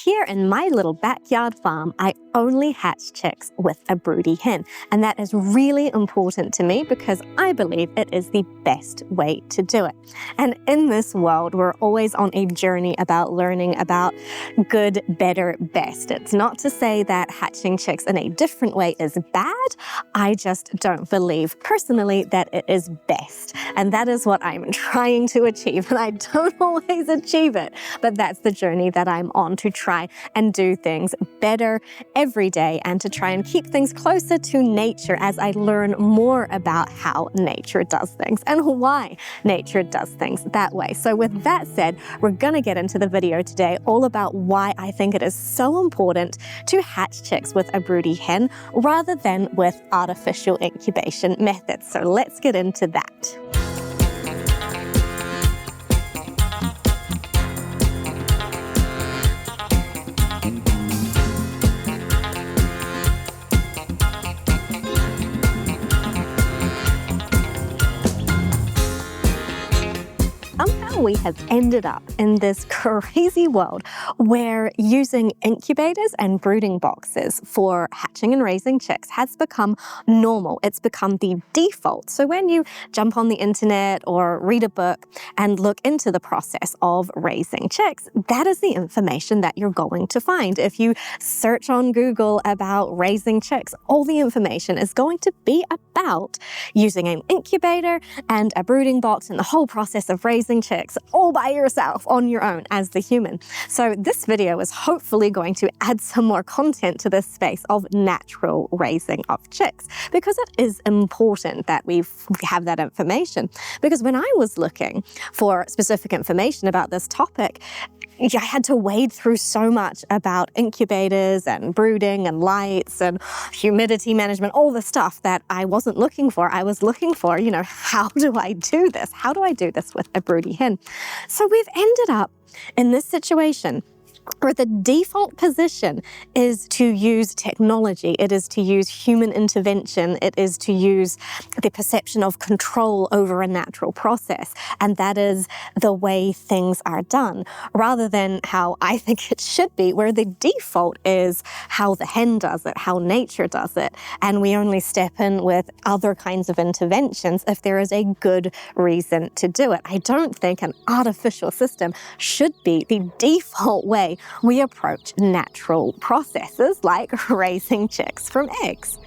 here in my little backyard farm, I only hatch chicks with a broody hen. And that is really important to me because I believe it is the best way to do it. And in this world, we're always on a journey about learning about good, better, best. It's not to say that hatching chicks in a different way is bad. I just don't believe personally that it is best. And that is what I'm trying to achieve. And I don't always achieve it, but that's the journey that I'm on, to try and do things better every day and to try and keep things closer to nature as I learn more about how nature does things and why nature does things that way. So with that said, we're going to get into the video today all about why I think it is so important to hatch chicks with a broody hen rather than with artificial incubation methods. So let's get into that. We have ended up in this crazy world where using incubators and brooding boxes for hatching and raising chicks has become normal. It's become the default. So when you jump on the internet or read a book and look into the process of raising chicks, that is the information that you're going to find. If you search on Google about raising chicks, all the information is going to be about using an incubator and a brooding box and the whole process of raising chicks all by yourself on your own as the human. So this video is hopefully going to add some more content to this space of natural raising of chicks, because it is important that we have that information. Because when I was looking for specific information about this topic, I had to wade through so much about incubators and brooding and lights and humidity management, all the stuff that I wasn't looking for. I was looking for, how do I do this? How do I do this with a broody hen? So we've ended up in this situation where the default position is to use technology. It is to use human intervention. It is to use the perception of control over a natural process. And that is the way things are done, rather than how I think it should be, where the default is how the hen does it, how nature does it. And we only step in with other kinds of interventions if there is a good reason to do it. I don't think an artificial system should be the default way we approach natural processes like raising chicks from eggs.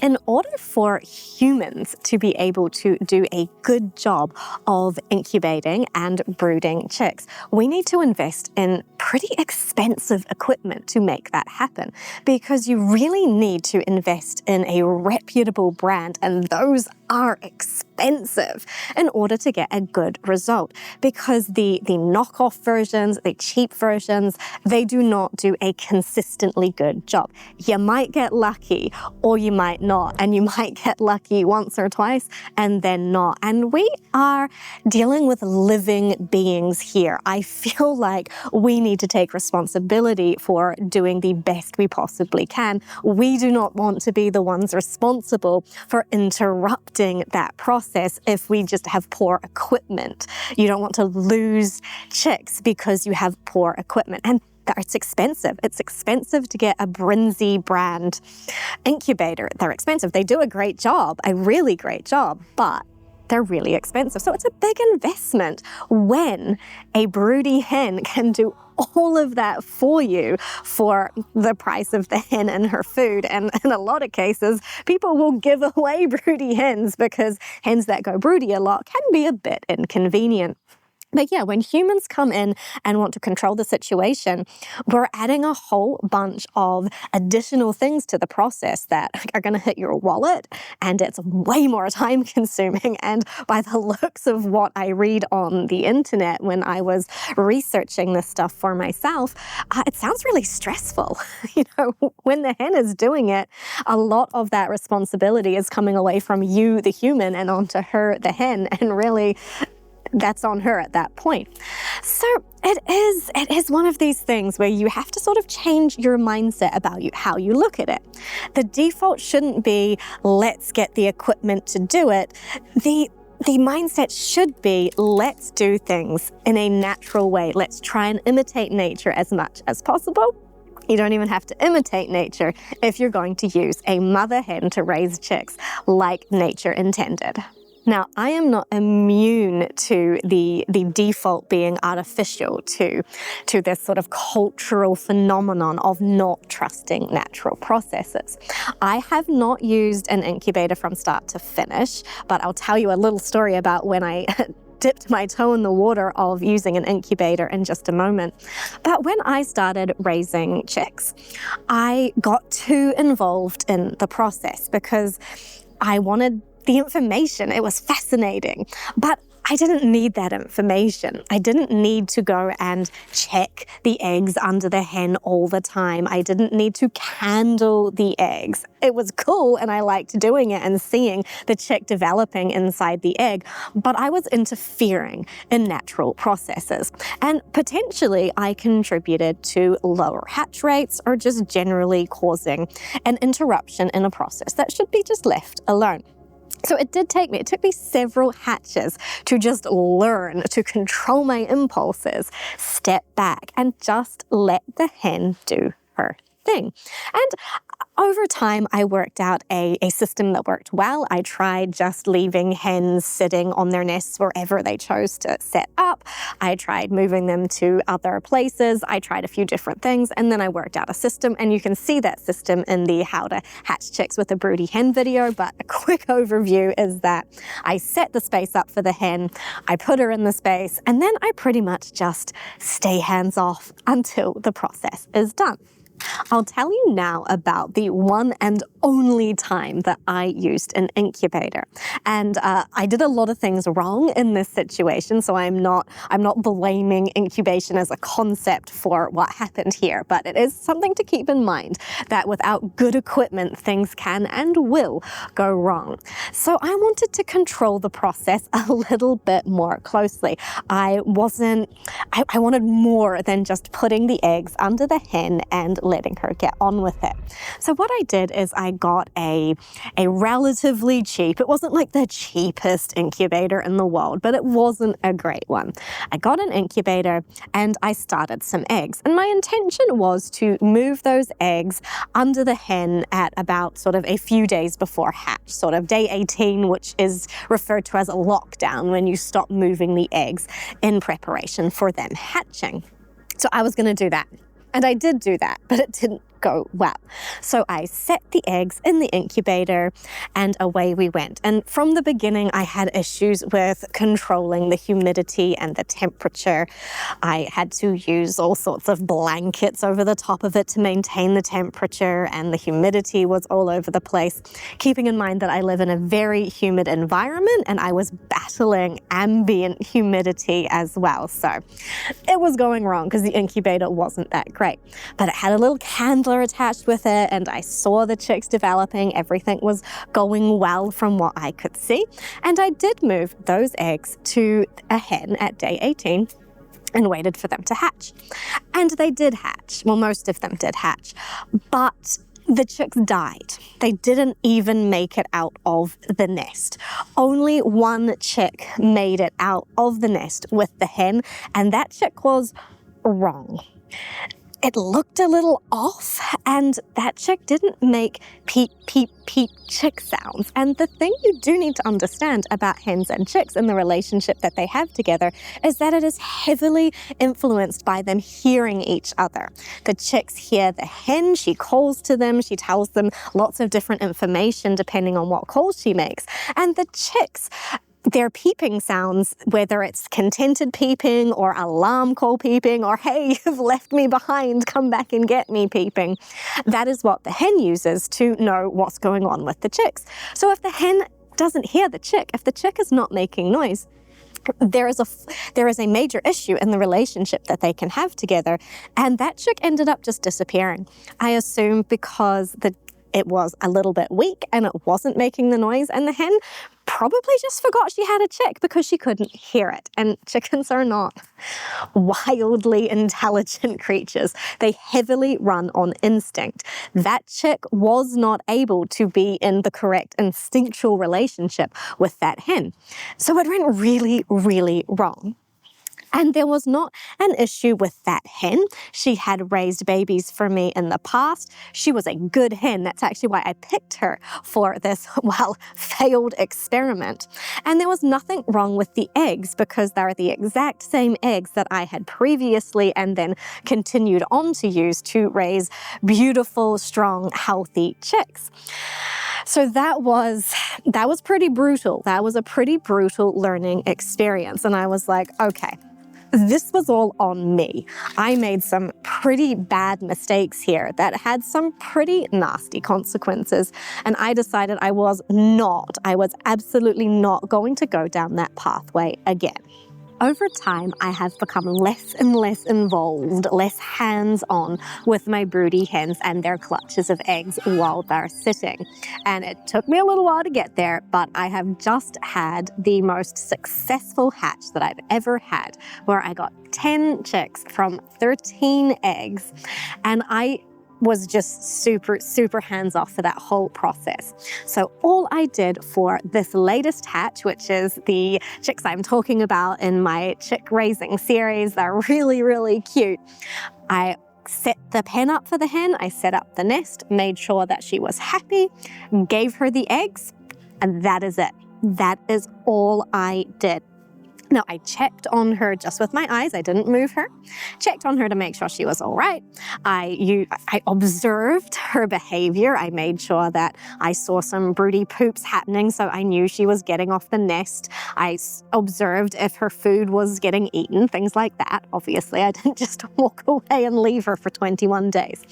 In order for humans to be able to do a good job of incubating and brooding chicks, we need to invest in pretty expensive equipment to make that happen, because you really need to invest in a reputable brand, and those are expensive in order to get a good result, because the knockoff versions, the cheap versions, they do not do a consistently good job. You might get lucky or you might not, and you might get lucky once or twice and then not. And we are dealing with living beings here. I feel like we need to take responsibility for doing the best we possibly can. We do not want to be the ones responsible for interrupting that process if we just have poor equipment. You don't want to lose chicks because you have poor equipment. And it's expensive. It's expensive to get a Brinzy brand incubator. They're expensive. They do a great job, a really great job, but they're really expensive. So it's a big investment when a broody hen can do all of that for you for the price of the hen and her food. And in a lot of cases, people will give away broody hens because hens that go broody a lot can be a bit inconvenient. But yeah, when humans come in and want to control the situation, we're adding a whole bunch of additional things to the process that are going to hit your wallet, and it's way more time consuming. And by the looks of what I read on the internet when I was researching this stuff for myself, it sounds really stressful. When the hen is doing it, a lot of that responsibility is coming away from you, the human, and onto her, the hen, and really that's on her at that point. So it is one of these things where you have to sort of change your mindset about how you look at it. The default shouldn't be, let's get the equipment to do it. The the mindset should be, let's do things in a natural way. Let's try and imitate nature as much as possible. You don't even have to imitate nature if you're going to use a mother hen to raise chicks like nature intended. Now, I am not immune to the default being artificial, to this sort of cultural phenomenon of not trusting natural processes. I have not used an incubator from start to finish, but I'll tell you a little story about when I dipped my toe in the water of using an incubator in just a moment. But when I started raising chicks, I got too involved in the process because I wanted the information. It was fascinating, but I didn't need that information. I didn't need to go and check the eggs under the hen all the time. I didn't need to candle the eggs. It was cool and I liked doing it and seeing the chick developing inside the egg, but I was interfering in natural processes. And potentially I contributed to lower hatch rates or just generally causing an interruption in a process that should be just left alone. So it took me several hatches to just learn to control my impulses, step back, and just let the hen do her thing. And over time, I worked out a system that worked well. I tried just leaving hens sitting on their nests wherever they chose to set up. I tried moving them to other places. I tried a few different things, and then I worked out a system, and you can see that system in the How to Hatch Chicks with a Broody Hen video, but a quick overview is that I set the space up for the hen, I put her in the space, and then I pretty much just stay hands off until the process is done. I'll tell you now about the one and only time that I used an incubator. And I did a lot of things wrong in this situation, so I'm not blaming incubation as a concept for what happened here, but it is something to keep in mind that without good equipment, things can and will go wrong. So I wanted to control the process a little bit more closely. I wanted more than just putting the eggs under the hen and letting her get on with it. So what I did is I got a relatively cheap, it wasn't like the cheapest incubator in the world, but it wasn't a great one. I got an incubator and I started some eggs. And my intention was to move those eggs under the hen at about sort of a few days before hatch, sort of day 18, which is referred to as a lockdown, when you stop moving the eggs in preparation for them hatching. So I was going to do that. And I did do that, but it didn't go well. So I set the eggs in the incubator and away we went. And from the beginning, I had issues with controlling the humidity and the temperature. I had to use all sorts of blankets over the top of it to maintain the temperature, and the humidity was all over the place. Keeping in mind that I live in a very humid environment and I was battling ambient humidity as well. So it was going wrong because the incubator wasn't that great. But it had a little candle attached with it, and I saw the chicks developing. Everything was going well from what I could see. And I did move those eggs to a hen at day 18 and waited for them to hatch. And they did hatch. Well, most of them did hatch, but the chicks died. They didn't even make it out of the nest. Only one chick made it out of the nest with the hen, and that chick was wrong. It looked a little off, and that chick didn't make peep, peep, peep chick sounds. And the thing you do need to understand about hens and chicks and the relationship that they have together is that it is heavily influenced by them hearing each other. The chicks hear the hen, she calls to them, she tells them lots of different information depending on what calls she makes. And the chicks, their peeping sounds, whether it's contented peeping or alarm call peeping or, hey, you've left me behind, come back and get me peeping, that is what the hen uses to know what's going on with the chicks. So if the hen doesn't hear the chick, if the chick is not making noise, there is a major issue in the relationship that they can have together, and that chick ended up just disappearing. I assume because it was a little bit weak and it wasn't making the noise, and the hen probably just forgot she had a chick because she couldn't hear it. And chickens are not wildly intelligent creatures. They heavily run on instinct. That chick was not able to be in the correct instinctual relationship with that hen. So it went really, really wrong. And there was not an issue with that hen. She had raised babies for me in the past. She was a good hen. That's actually why I picked her for this, failed experiment. And there was nothing wrong with the eggs because they're the exact same eggs that I had previously and then continued on to use to raise beautiful, strong, healthy chicks. So that was pretty brutal. That was a pretty brutal learning experience. And I was like, okay, this was all on me. I made some pretty bad mistakes here that had some pretty nasty consequences. And I decided I was absolutely not going to go down that pathway again. Over time, I have become less and less involved, less hands-on with my broody hens and their clutches of eggs while they're sitting. And it took me a little while to get there, but I have just had the most successful hatch that I've ever had, where I got 10 chicks from 13 eggs. And I was just super, super hands-off for that whole process. So all I did for this latest hatch, which is the chicks I'm talking about in my chick raising series, they're really, really cute. I set the pen up for the hen, I set up the nest, made sure that she was happy, gave her the eggs, and that is it. That is all I did. Now, I checked on her just with my eyes. I didn't move her. Checked on her to make sure she was all right. I observed her behavior. I made sure that I saw some broody poops happening, so I knew she was getting off the nest. I observed if her food was getting eaten, things like that. Obviously, I didn't just walk away and leave her for 21 days.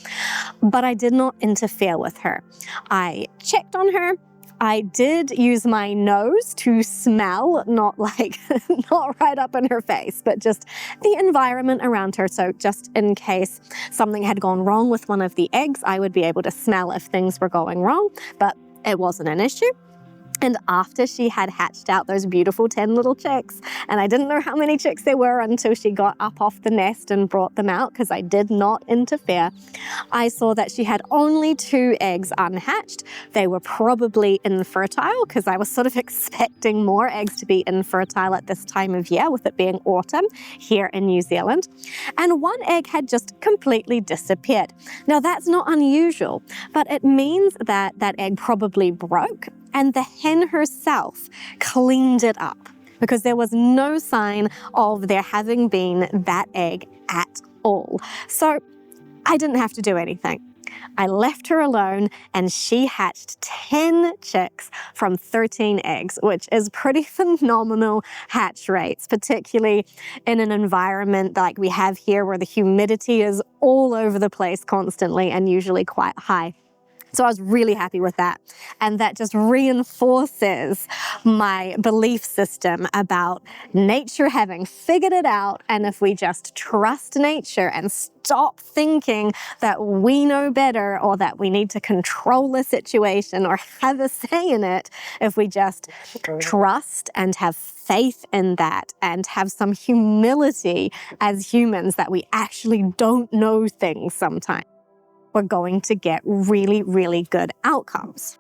But I did not interfere with her. I checked on her. I did use my nose to smell, not right up in her face, but just the environment around her. So just in case something had gone wrong with one of the eggs, I would be able to smell if things were going wrong, but it wasn't an issue. And after she had hatched out those beautiful 10 little chicks, and I didn't know how many chicks there were until she got up off the nest and brought them out because I did not interfere, I saw that she had only 2 eggs unhatched. They were probably infertile because I was sort of expecting more eggs to be infertile at this time of year with it being autumn here in New Zealand. And 1 egg had just completely disappeared. Now that's not unusual, but it means that that egg probably broke and the hen herself cleaned it up because there was no sign of there having been that egg at all. So I didn't have to do anything. I left her alone and she hatched 10 chicks from 13 eggs, which is pretty phenomenal hatch rates, particularly in an environment like we have here where the humidity is all over the place constantly and usually quite high. So I was really happy with that. And that just reinforces my belief system about nature having figured it out. And if we just trust nature and stop thinking that we know better or that we need to control the situation or have a say in it, if we just trust and have faith in that and have some humility as humans that we actually don't know things sometimes, we're going to get really, really good outcomes.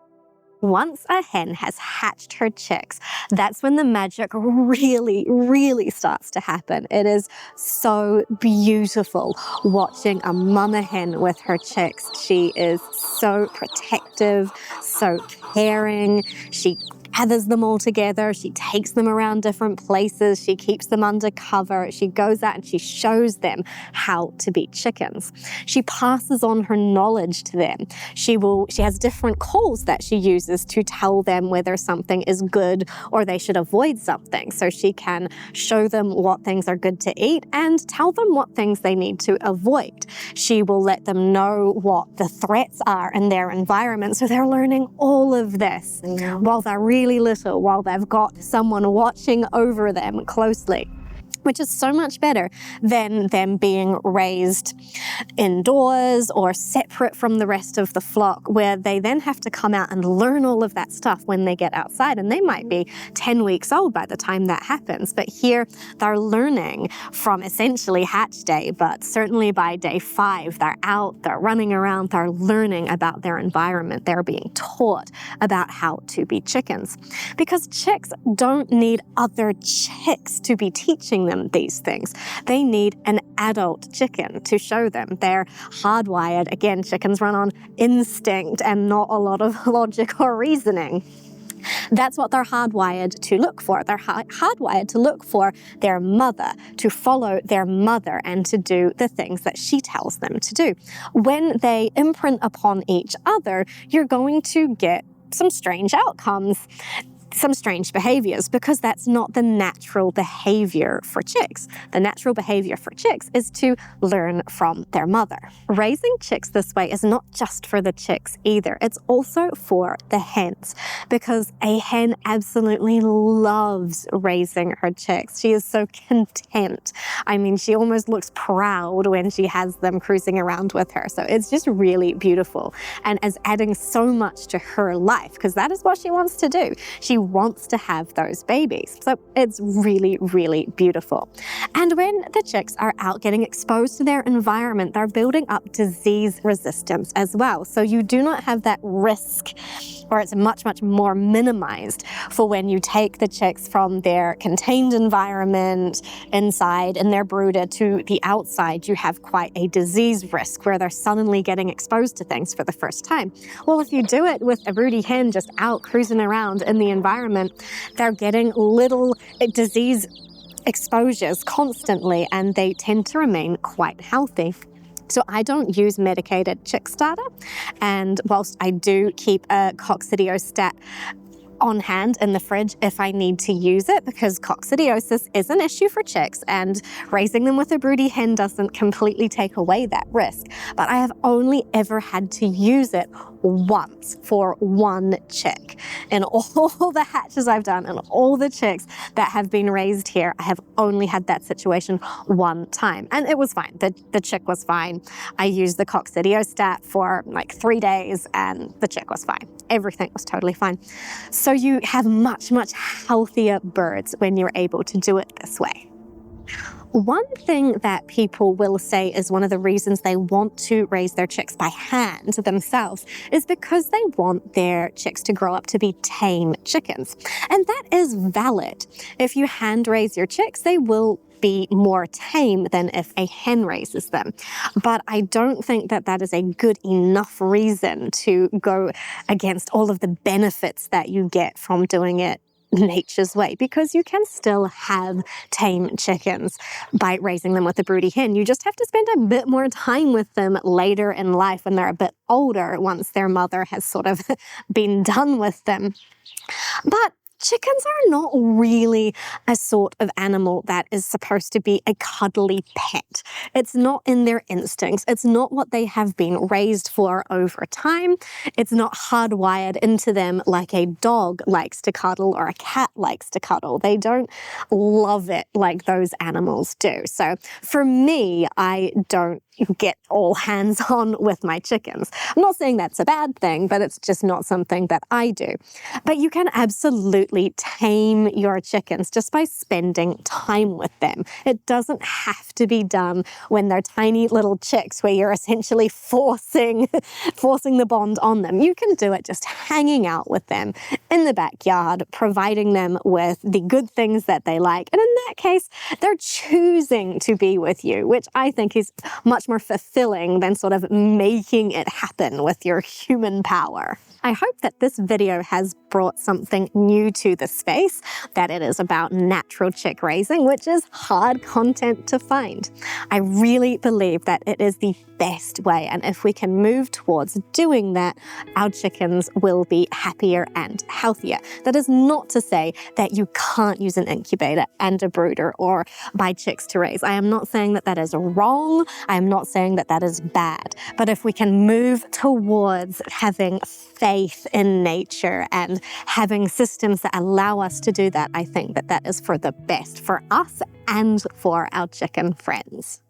Once a hen has hatched her chicks, that's when the magic really, really starts to happen. It is so beautiful watching a mama hen with her chicks. She is so protective, so caring. She gathers them all together. She takes them around different places. She keeps them under cover. She goes out and she shows them how to be chickens. She passes on her knowledge to them. She has different calls that she uses to tell them whether something is good or they should avoid something. So she can show them what things are good to eat and tell them what things they need to avoid. She will let them know what the threats are in their environment. So they're learning all of this while they're really little, while they've got someone watching over them closely. which is so much better than them being raised indoors or separate from the rest of the flock, where they then have to come out and learn all of that stuff when they get outside, and they might be 10 weeks old by the time that happens. But here they're learning from essentially hatch day, but certainly by day 5, they're out, they're running around, they're learning about their environment, they're being taught about how to be chickens. Because chicks don't need other chicks to be teaching them these things. They need an adult chicken to show them. They're hardwired. Again, chickens run on instinct and not a lot of logic or reasoning. That's what they're hardwired to look for. They're hardwired to look for their mother, to follow their mother, and to do the things that she tells them to do. When they imprint upon each other, you're going to get some strange outcomes, some strange behaviors, because that's not the natural behavior for chicks. The natural behavior for chicks is to learn from their mother. Raising chicks this way is not just for the chicks either. It's also for the hens, because a hen absolutely loves raising her chicks. She is so content. I mean, she almost looks proud when she has them cruising around with her. So it's just really beautiful, and is adding so much to her life, because that is what she wants to do. She wants to have those babies. So it's really, really beautiful. And when the chicks are out getting exposed to their environment, they're building up disease resistance as well. So you do not have that risk, or it's much, much more minimized for when you take the chicks from their contained environment inside in their brooder to the outside. You have quite a disease risk where they're suddenly getting exposed to things for the first time. Well, if you do it with a broody hen just out cruising around in the environment, they're getting little disease exposures constantly, and they tend to remain quite healthy. So I don't use medicated chick starter, and whilst I do keep a coccidiostat on hand in the fridge if I need to use it, because coccidiosis is an issue for chicks, and raising them with a broody hen doesn't completely take away that risk. But I have only ever had to use it once for one chick. In all the hatches I've done and all the chicks that have been raised here, I have only had that situation one time, and it was fine. The chick was fine. I used the coccidiostat for like 3 days and the chick was fine. Everything was totally fine. So you have much, much healthier birds when you're able to do it this way. One thing that people will say is one of the reasons they want to raise their chicks by hand themselves is because they want their chicks to grow up to be tame chickens. And that is valid. If you hand raise your chicks, they will be more tame than if a hen raises them. But I don't think that that is a good enough reason to go against all of the benefits that you get from doing it nature's way, because you can still have tame chickens by raising them with a broody hen. You just have to spend a bit more time with them later in life when they're a bit older, once their mother has sort of been done with them. But chickens are not really a sort of animal that is supposed to be a cuddly pet. It's not in their instincts. It's not what they have been raised for over time. It's not hardwired into them like a dog likes to cuddle or a cat likes to cuddle. They don't love it like those animals do. So for me, I don't get all hands-on with my chickens. I'm not saying that's a bad thing, but it's just not something that I do. But you can absolutely tame your chickens just by spending time with them. It doesn't have to be done when they're tiny little chicks where you're essentially forcing the bond on them. You can do it just hanging out with them in the backyard, providing them with the good things that they like. And in that case, they're choosing to be with you, which I think is much more fulfilling than sort of making it happen with your human power. I hope that this video has brought something new to the space, that it is about natural chick raising, which is hard content to find. I really believe that it is the best way, and if we can move towards doing that, our chickens will be happier and healthier. That is not to say that you can't use an incubator and a brooder or buy chicks to raise. I am not saying that that is wrong. I am not saying that that is bad. But if we can move towards having faith in nature and having systems that allow us to do that, I think that that is for the best for us and for our chicken friends.